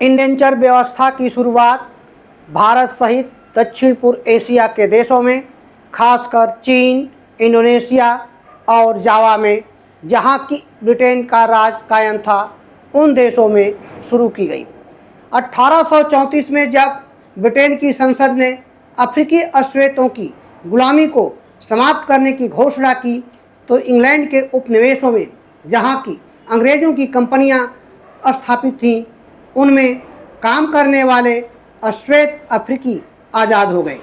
Indenture व्यवस्था की शुरुआत भारत सहित दक्षिण पूर्व एशिया के देशों में, खासकर चीन, इंडोनेशिया और जावा में, जहां की ब्रिटेन का राज कायम था, उन देशों में शुरू की गई। 1834 में जब ब्रिटेन की संसद ने अफ्रीकी अश्वेतों की गुलामी को समाप्त करने की घोषणा की, तो इंग्लैंड के उपनिवेशों में जहां की अंग्रेज़ों की कंपनियां स्थापित थीं, उनमें काम करने वाले अश्वेत अफ्रीकी आज़ाद हो गए।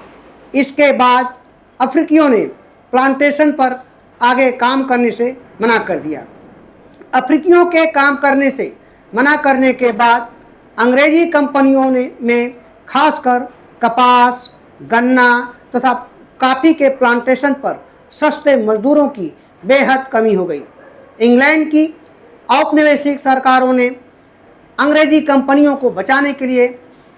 इसके बाद अफ्रीकियों ने प्लांटेशन पर आगे काम करने से मना कर दिया। अफ्रीकियों के काम करने से मना करने के बाद अंग्रेजी कंपनियों ने में खासकर कपास, गन्ना तथा कॉफ़ी के प्लांटेशन पर सस्ते मजदूरों की बेहद कमी हो गई। इंग्लैंड की औपनिवेशिक सरकारों ने अंग्रेजी कंपनियों को बचाने के लिए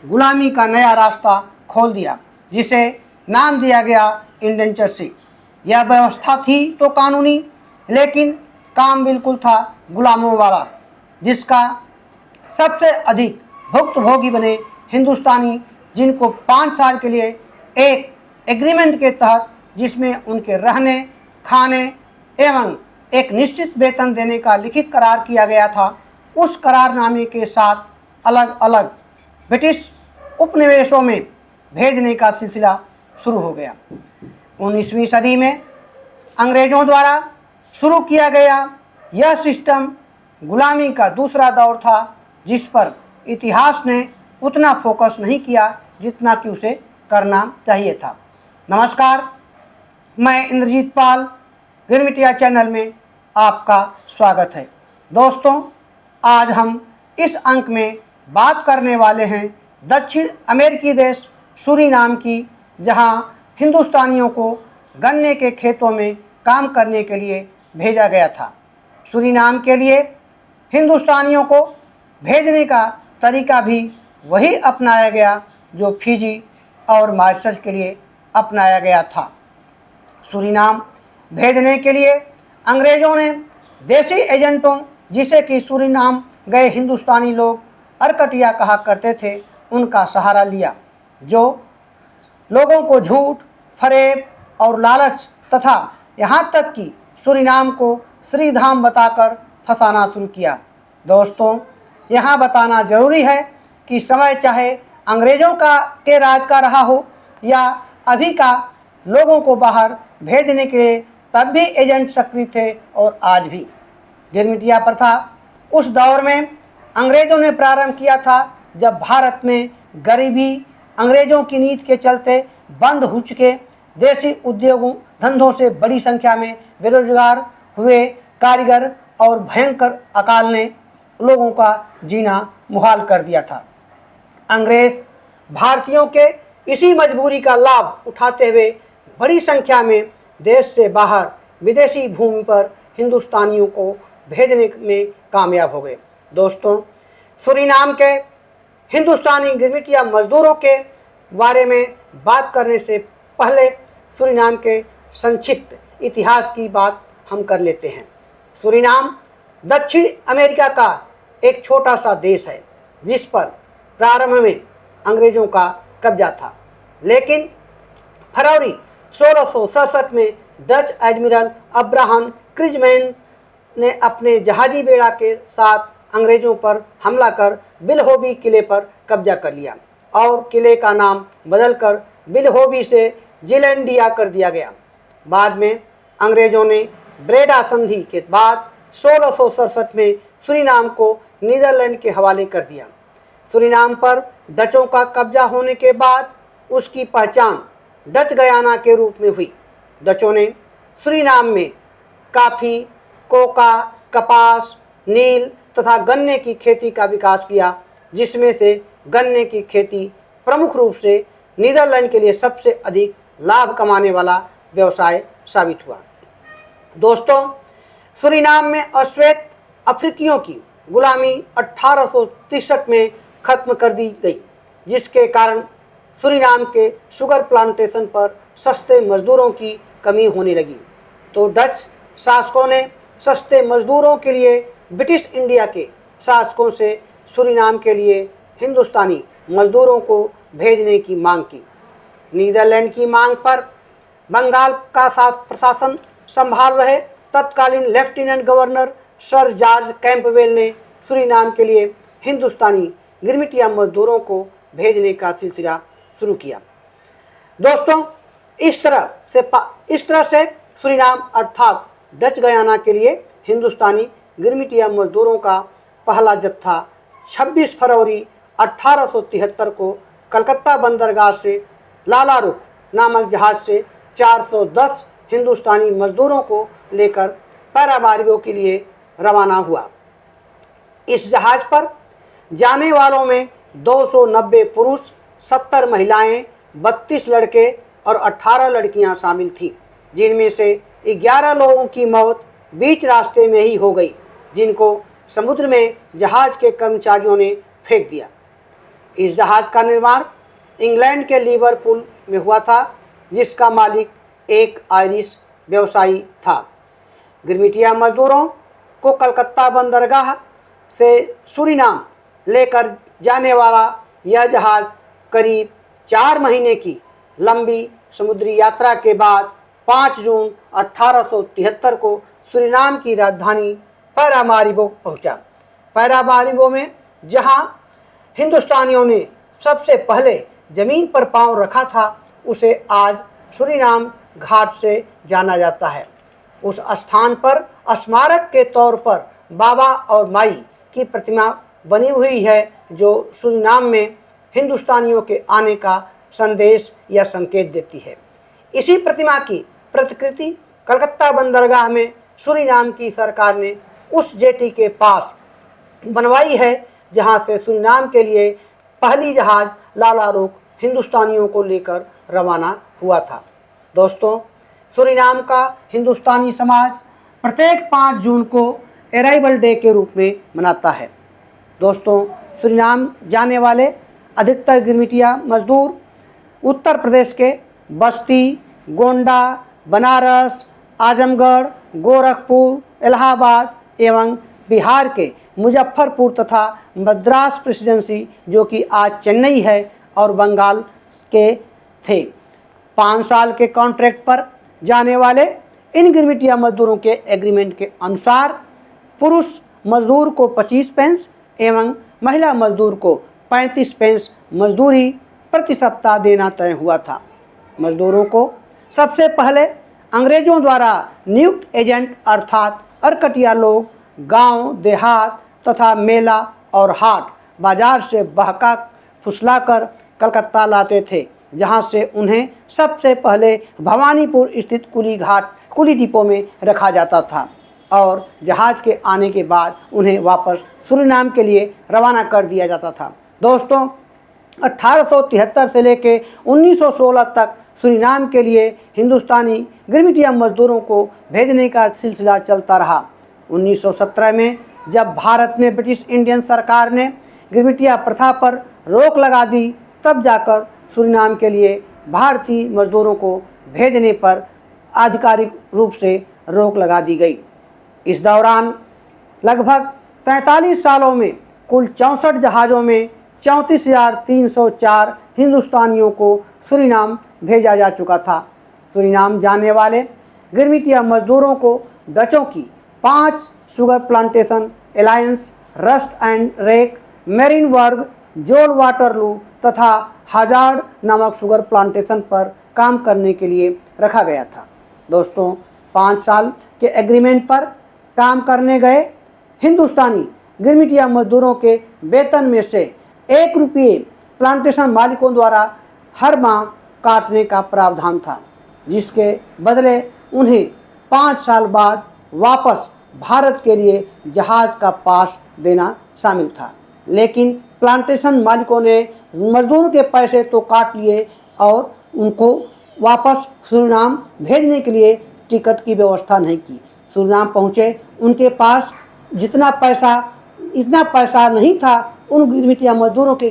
गुलामी का नया रास्ता खोल दिया, जिसे नाम दिया गया इंडेंचरशिप। यह व्यवस्था थी तो कानूनी, लेकिन काम बिल्कुल था गुलामों वाला, जिसका सबसे अधिक भुक्तभोगी बने हिंदुस्तानी, जिनको 5 साल के लिए एक एग्रीमेंट के तहत, जिसमें उनके रहने, खाने एवं एक निश्चित वेतन देने का लिखित करार किया गया था, उस करारनामे के साथ अलग अलग ब्रिटिश उपनिवेशों में भेजने का सिलसिला शुरू हो गया। 19वीं सदी में अंग्रेज़ों द्वारा शुरू किया गया यह सिस्टम गुलामी का दूसरा दौर था, जिस पर इतिहास ने उतना फोकस नहीं किया जितना कि उसे करना चाहिए था। नमस्कार, मैं इंद्रजीत पाल, गिरमिटिया चैनल में आपका स्वागत है। दोस्तों, आज हम इस अंक में बात करने वाले हैं दक्षिण अमेरिकी देश सूरीनाम की, जहां हिंदुस्तानियों को गन्ने के खेतों में काम करने के लिए भेजा गया था। सूरीनाम के लिए हिंदुस्तानियों को भेजने का तरीका भी वही अपनाया गया जो फिजी और मॉरिशस के लिए अपनाया गया था। सूरीनाम भेजने के लिए अंग्रेज़ों ने देसी एजेंटों, जिसे कि सूरीनाम गए हिंदुस्तानी लोग अरकटिया कहा करते थे, उनका सहारा लिया, जो लोगों को झूठ, फरेब और लालच तथा यहाँ तक कि सूरीनाम को श्रीधाम बताकर फंसाना शुरू किया। दोस्तों, यहाँ बताना जरूरी है कि समय चाहे अंग्रेज़ों के राज का रहा हो या अभी का, लोगों को बाहर भेजने के लिए तब भी एजेंट सक्रिय थे और आज भी। गिरमिटिया प्रथा उस दौर में अंग्रेज़ों ने प्रारंभ किया था जब भारत में गरीबी अंग्रेज़ों की नीति के चलते बंद हो चुके देसी उद्योगों धंधों से बड़ी संख्या में बेरोजगार हुए कारीगर और भयंकर अकाल ने लोगों का जीना मुहाल कर दिया था। अंग्रेज भारतीयों के इसी मजबूरी का लाभ उठाते हुए बड़ी संख्या में देश से बाहर विदेशी भूमि पर हिंदुस्तानियों को भेजने में कामयाब हो गए। दोस्तों, सूरीनाम के हिंदुस्तानी गिरमिटिया मजदूरों के बारे में बात करने से पहले सूरीनाम के संक्षिप्त इतिहास की बात हम कर लेते हैं। सूरीनाम दक्षिण अमेरिका का एक छोटा सा देश है, जिस पर प्रारंभ में अंग्रेज़ों का कब्जा था, लेकिन फरवरी 1667 में डच एडमिरल अब्राहम क्रिजमैन ने अपने जहाजी बेड़ा के साथ अंग्रेज़ों पर हमला कर बिलहोबी किले पर कब्जा कर लिया और किले का नाम बदलकर बिलहोबी से जिलैंडिया कर दिया गया। बाद में अंग्रेज़ों ने ब्रेडा संधि के बाद 1667 में सूरीनाम को नीदरलैंड के हवाले कर दिया। सूरीनाम पर डचों का कब्जा होने के बाद उसकी पहचान डच गयाना के रूप में हुई। डचों ने सूरीनाम में कॉफ़ी, कोका, कपास, नील तथा गन्ने की खेती का विकास किया, जिसमें से गन्ने की खेती प्रमुख रूप से नीदरलैंड के लिए सबसे अधिक लाभ कमाने वाला व्यवसाय साबित हुआ। दोस्तों, सूरीनाम में अश्वेत अफ्रीकियों की गुलामी 1863 में खत्म कर दी गई, जिसके कारण सूरीनाम के शुगर प्लांटेशन पर सस्ते मजदूरों की कमी होने लगी। तो डच शासकों ने सस्ते मजदूरों के लिए ब्रिटिश इंडिया के शासकों से सूरीनाम के लिए हिंदुस्तानी मजदूरों को भेजने की मांग की। नीदरलैंड की मांग पर बंगाल का प्रशासन संभाल रहे तत्कालीन lieutenant governor sir George Campbell ने सूरीनाम के लिए हिंदुस्तानी गिरमिटिया मजदूरों को भेजने का सिलसिला शुरू किया। दोस्तों, इस तरह से सूरीनाम अर्थात डच गयाना के लिए हिंदुस्तानी गिरमिटिया मजदूरों का पहला जत्था 26 फरवरी 1873 को कलकत्ता बंदरगाह से लालारुख नामक जहाज से 410 हिंदुस्तानी मजदूरों को लेकर पैरामारिबो के लिए रवाना हुआ। इस जहाज पर जाने वालों में 290 पुरुष, 70 महिलाएं, 32 लड़के और 18 लड़कियां शामिल थीं, जिनमें से 11 लोगों की मौत बीच रास्ते में ही हो गई, जिनको समुद्र में जहाज के कर्मचारियों ने फेंक दिया। इस जहाज का निर्माण इंग्लैंड के लिवरपूल में हुआ था, जिसका मालिक एक आयरिश व्यवसायी था। गिरमिटिया मजदूरों को कलकत्ता बंदरगाह से सूरीनाम लेकर जाने वाला यह जहाज करीब 4 महीने की लंबी समुद्री यात्रा के बाद 5 जून 1873 को सूरीनाम की राजधानी पैरामारिबो पहुंचा। पैरामारिबो में जहां हिंदुस्तानियों ने सबसे पहले जमीन पर पांव रखा था, उसे आज सूरीनाम घाट से जाना जाता है। उस स्थान पर स्मारक के तौर पर बाबा और माई की प्रतिमा बनी हुई है, जो सूरीनाम में हिंदुस्तानियों के आने का संदेश या संकेत देती है। इसी प्रतिमा की प्रतिकृति कलकत्ता बंदरगाह में सूरीनाम की सरकार ने उस जेटी के पास बनवाई है, जहां से सूरीनाम के लिए पहली जहाज लालारुख हिंदुस्तानियों को लेकर रवाना हुआ था। दोस्तों, सूरीनाम का हिंदुस्तानी समाज प्रत्येक 5 जून को अराइवल डे के रूप में मनाता है। दोस्तों, सूरीनाम जाने वाले अधिकतर गिरमिटिया मजदूर उत्तर प्रदेश के बस्ती, गोंडा, बनारस, आजमगढ़, गोरखपुर, इलाहाबाद एवं बिहार के मुजफ्फरपुर तथा मद्रास प्रेसिडेंसी, जो कि आज चेन्नई है, और बंगाल के थे। 5 साल के कॉन्ट्रैक्ट पर जाने वाले इन गिरमिटिया मजदूरों के एग्रीमेंट के अनुसार पुरुष मजदूर को 25 पेंस एवं महिला मजदूर को 35 पेंस मजदूरी प्रति सप्ताह देना तय हुआ था। मजदूरों को सबसे पहले अंग्रेजों द्वारा नियुक्त एजेंट अर्थात अरकटिया लोग गांव, देहात तथा मेला और हाट बाजार से बहका फुसलाकर कलकत्ता लाते थे, जहां से उन्हें सबसे पहले भवानीपुर स्थित कुली डिपो में रखा जाता था और जहाज के आने के बाद उन्हें वापस सूरीनाम के लिए रवाना कर दिया जाता था। दोस्तों, 1873 से लेकर 1916 तक सूरीनाम के लिए हिंदुस्तानी गिरमिटिया मजदूरों को भेजने का सिलसिला चलता रहा। 1917 में जब भारत में ब्रिटिश इंडियन सरकार ने गिरमिटिया प्रथा पर रोक लगा दी, तब जाकर सूरीनाम के लिए भारतीय मजदूरों को भेजने पर आधिकारिक रूप से रोक लगा दी गई। इस दौरान लगभग 43 सालों में कुल 64 जहाज़ों में 34,304 हिंदुस्तानियों को सूरीनाम भेजा जा चुका था। सूरीनाम जाने वाले गिरमिटिया मजदूरों को डचों की 5 sugar plantation alliance, Rust en Werk, Marienburg, जोल वाटरलू तथा हजार्ड नामक शुगर प्लांटेशन पर काम करने के लिए रखा गया था। दोस्तों, 5 साल के एग्रीमेंट पर काम करने गए हिंदुस्तानी गिरमिटिया मजदूरों के वेतन में से 1 रुपये प्लांटेशन मालिकों द्वारा हर माह काटने का प्रावधान था, जिसके बदले उन्हें 5 साल बाद वापस भारत के लिए जहाज का पास देना शामिल था। लेकिन प्लांटेशन मालिकों ने मजदूरों के पैसे तो काट लिए और उनको वापस सूरीनाम भेजने के लिए टिकट की व्यवस्था नहीं की। सूरीनाम पहुँचे, उनके पास इतना पैसा नहीं था उन गिरमिटिया मजदूरों के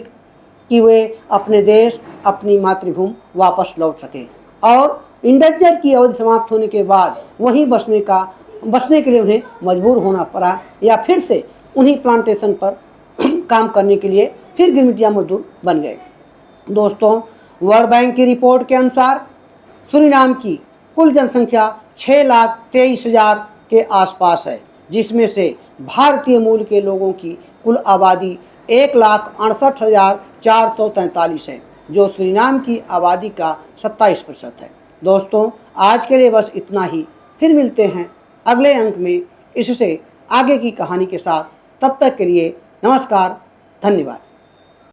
कि वे अपने देश, अपनी मातृभूमि वापस लौट सकें, और इंडेंजर की अवधि समाप्त होने के बाद वहीं बसने के लिए उन्हें मजबूर होना पड़ा या फिर से उन्हीं प्लांटेशन पर काम करने के लिए फिर गिरमिटिया मजदूर बन गए। दोस्तों, वर्ल्ड बैंक की रिपोर्ट के अनुसार सूरीनाम की कुल जनसंख्या 6,23,000 के आसपास है, जिसमें से भारतीय मूल के लोगों की कुल आबादी 1,68,443 है, जो सूरीनाम की आबादी का 27% है। दोस्तों, आज के लिए बस इतना ही। फिर मिलते हैं अगले अंक में इससे आगे की कहानी के साथ। तब तक के लिए नमस्कार, धन्यवाद।